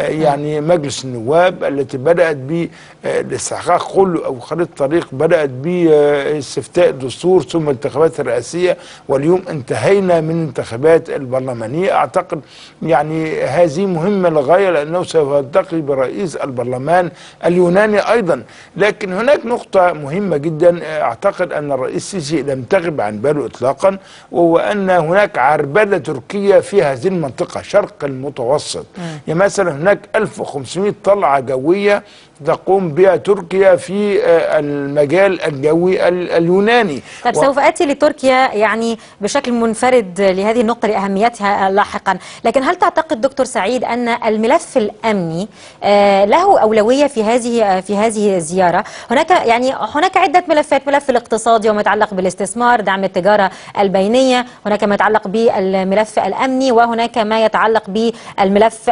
يعني مجلس النواب التي بدأت بالاستحقاق كله أو خريطة طريق بدأت باستفتاء الدستور ثم الانتخابات الرئاسية، واليوم انتهينا من الانتخابات البرلمانية. أعتقد يعني هذه مهمة للغاية لأنه سوف يلتقي برئيس البرلمان اليوناني أيضا. لكن هناك نقطة مهمة جدا أعتقد أن الرئيس السيسي لم تغب عن باله إطلاقا، وهو أن هناك عربدة تركية في هذه المنطقة شرق المتوسط. يعني مثلا هناك 1500 طلعة جوية تقوم بها تركيا في المجال الجوي اليوناني. طيب سوف آتي لتركيا يعني بشكل منفرد لهذه النقطة لأهميتها لاحقا، لكن هل تعتقد دكتور سعيد أن الملف الأمني له أولوية في هذه الزيارة؟ هناك عدة ملفات، ملف الاقتصادي وما يتعلق بالاستثمار، دعم التجارة البينية، هناك ما يتعلق بالملف الأمني، وهناك ما يتعلق بالملف